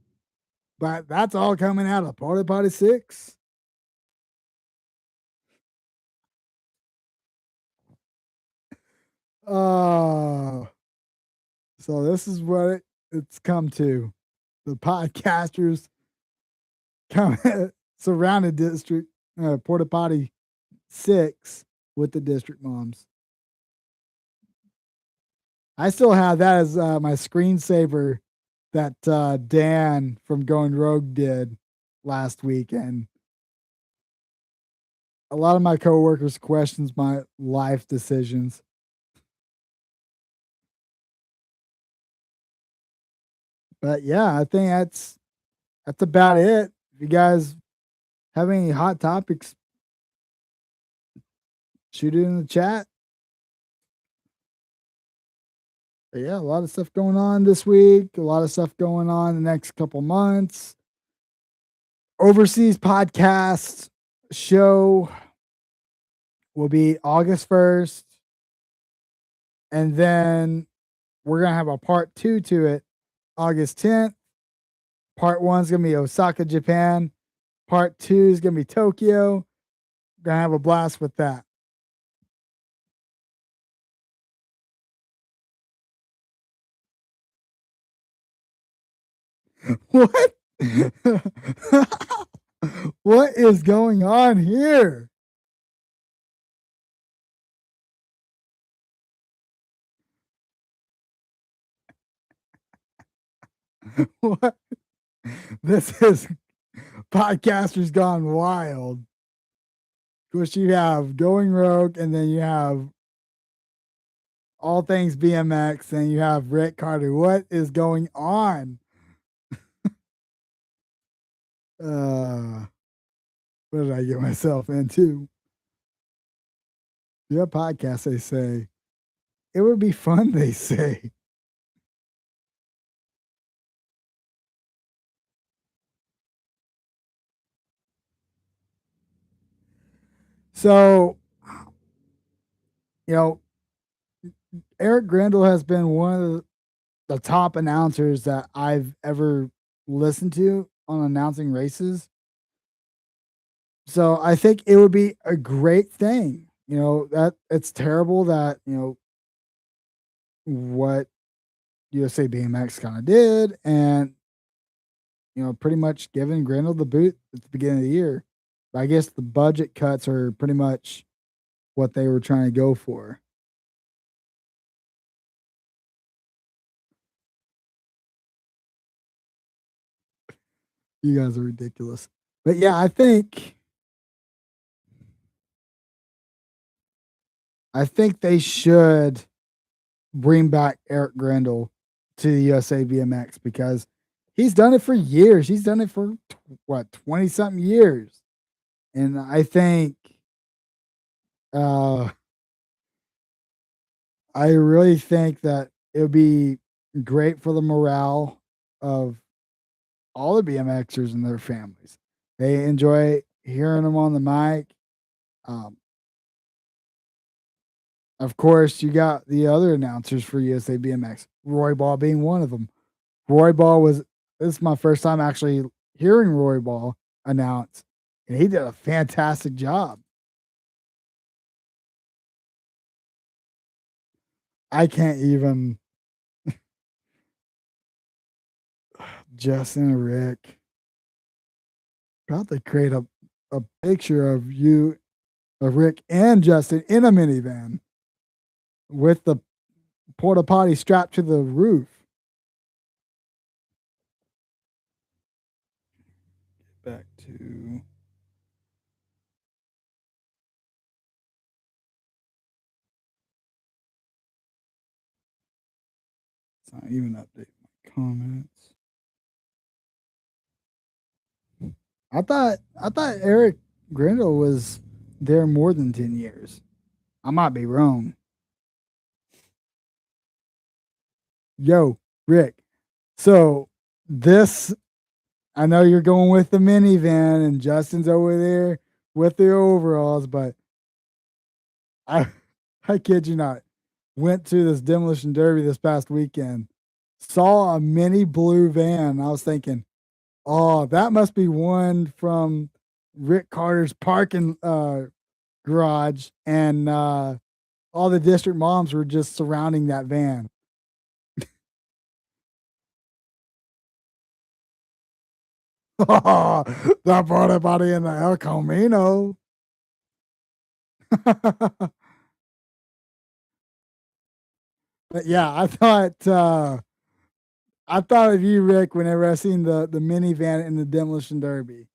But that's all coming out of Porta Potty 6. So this is what it's come to. The podcasters come surrounded District Porta Potty 6 with the District Moms. I still have that as my screensaver that Dan from Going Rogue did last week, and a lot of my coworkers questions my life decisions. But yeah, I think that's about it. If you guys have any hot topics, shoot it in the chat. But yeah, a lot of stuff going on this week, a lot of stuff going on the next couple months. Overseas podcast show will be August 1st. And then we're going to have a part 2 to it August 10th. Part 1 is going to be Osaka, Japan. Part 2 is going to be Tokyo. Going to have a blast with that. What? What is going on here? What? This is Podcasters Gone Wild. Of course, you have Going Rogue, and then you have All Things BMX, and you have Rick Carter. What is going on? What did I get myself into? Your podcast, they say. It would be fun, they say. So, you know, Eric Grindle has been one of the top announcers that I've ever listened to on announcing races. So I think it would be a great thing. That it's terrible that, what USA BMX kind of did, and pretty much giving Grindle the boot at the beginning of the year. But I guess the budget cuts are pretty much what they were trying to go for. You guys are ridiculous. But yeah, I think they should bring back Eric Grindle to the USA BMX because he's done it for years. He's done it for what, 20 something years. And uh I really think that it would be great for the morale of all the BMXers and their families. They enjoy hearing them on the mic. Um, of course, you got the other announcers for USA BMX, Roy Ball being one of them. Roy Ball was This is my first time actually hearing Roy Ball announce, and he did a fantastic job. I can't even. Justin and Rick about to create a picture of Rick and Justin in a minivan with the porta potty strapped to the roof. Back to it's not even update my comments. I thought Eric Grindle was there more than 10 years. I might be wrong. Yo, Rick. So this I know you're going with the minivan and Justin's over there with the overalls, but I I kid you not. Went to this demolition derby this past weekend. Saw a mini blue van. I was thinking, oh, that must be one from Rick Carter's parking garage, and all the district moms were just surrounding that van. That brought everybody in the El Camino. But yeah, I thought of you, Rick, whenever I seen the minivan in the demolition derby.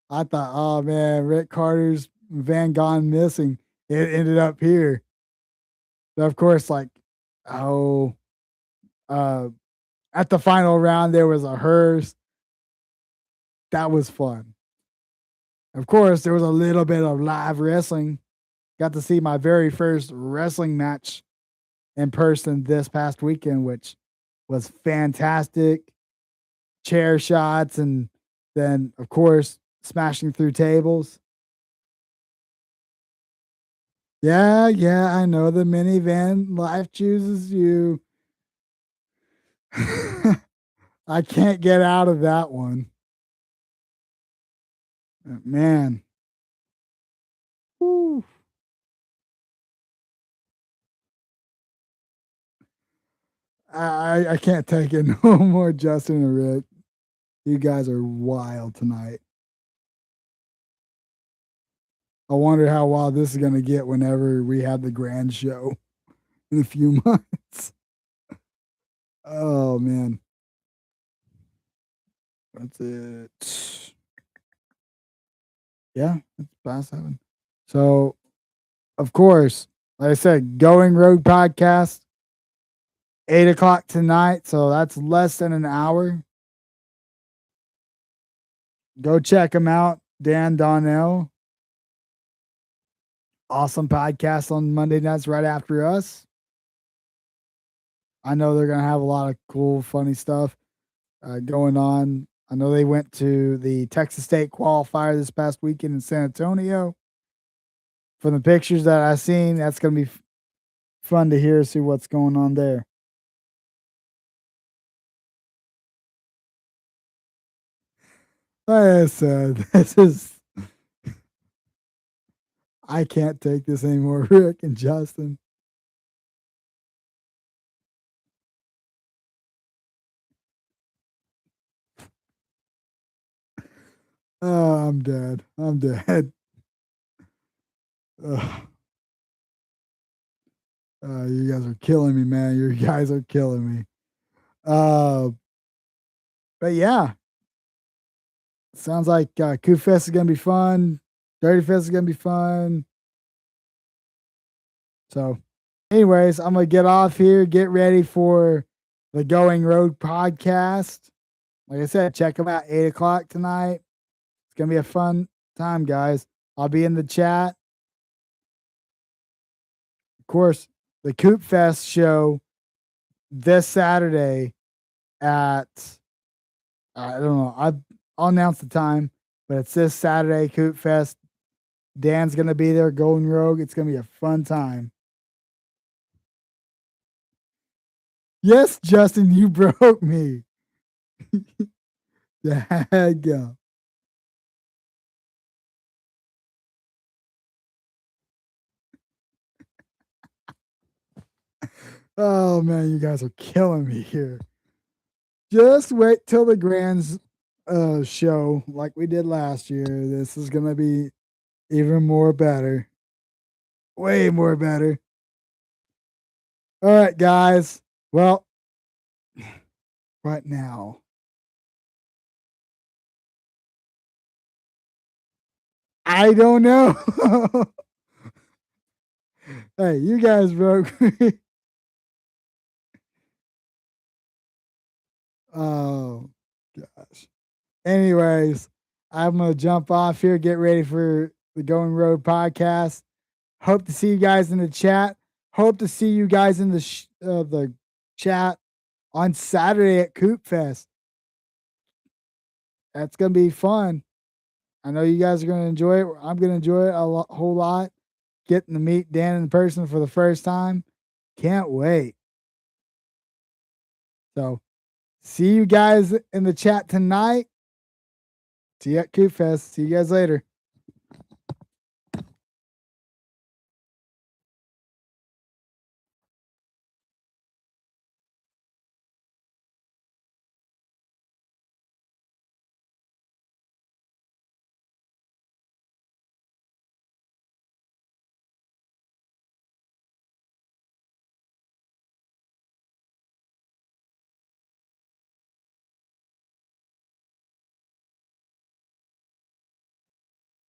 I thought, oh man, Rick Carter's van gone missing. It ended up here. But of course, like, oh, uh, at the final round there was a hearse. That was fun. Of course, there was a little bit of live wrestling. Got to see my very first wrestling match in person this past weekend, which was fantastic. Chair shots, and then of course smashing through tables. Yeah, yeah, I know the minivan. Life chooses you. I can't get out of that one. Man. Whew. I can't take it no more, Justin and Rick. You guys are wild tonight. I wonder how wild this is going to get whenever we have the grand show in a few months. Oh, man. That's it. Yeah, it's past 7. So, of course, like I said, Going Rogue podcast, 8 o'clock tonight. So that's less than an hour. Go check them out. Dan Donnell. Awesome podcast on Monday nights right after us. I know they're going to have a lot of cool, funny stuff going on. I know they went to the Texas State qualifier this past weekend in San Antonio. From the pictures that I've seen, that's going to be fun to hear, see what's going on there. Like I said, this is I can't take this anymore, Rick and Justin. Oh, I'm dead. I'm dead. Ugh. You guys are killing me, man. You guys are killing me. But yeah, sounds like Coup Fest is gonna be fun. Dirty Fest is gonna be fun. So, anyways, I'm gonna get off here. Get ready for the Going Road podcast. Like I said, check them out 8 o'clock tonight. It's gonna be a fun time, guys. I'll be in the chat. Of course, the Coop Fest show this Saturday at I don't know. I'll announce the time, but it's this Saturday, Coop Fest. Dan's gonna be there, Golden Rogue. It's gonna be a fun time. Yes, Justin, you broke me. There you go. Oh man, you guys are killing me here. Just wait till the Grands show like we did last year. This is gonna be even more better. Way more better. All right, guys. Well, right now. I don't know. Hey, you guys broke me. Oh gosh. Anyways, I'm gonna jump off here, get ready for the Going Road podcast. Hope to see you guys in the chat. Hope to see you guys in the chat on Saturday at Coop Fest. That's gonna be fun. I know you guys are gonna enjoy it. I'm gonna enjoy it whole lot. Getting to meet Dan in person for the first time. Can't wait. So, see you guys in the chat tonight. See you at Coop Fest. See you guys later.